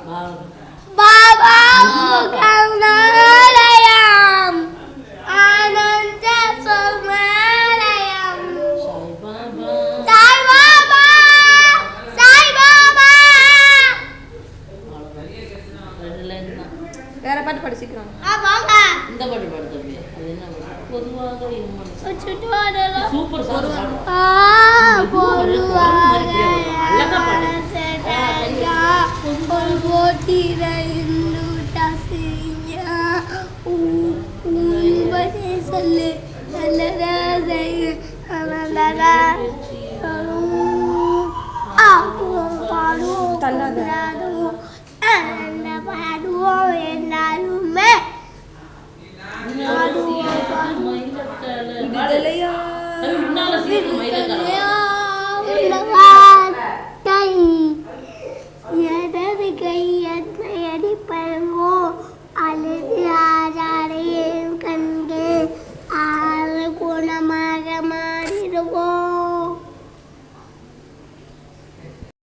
பாபா கருணாலயம் ஆனந்த சுமலயம் சாய் பாபா சாய் பாபா. வேற பாட்டு படிச்சுக்கிறோம். இந்த பாட்டு பாடு தம்பி. அது என்ன பொதுவாக சூப்பர் சார். இடது கை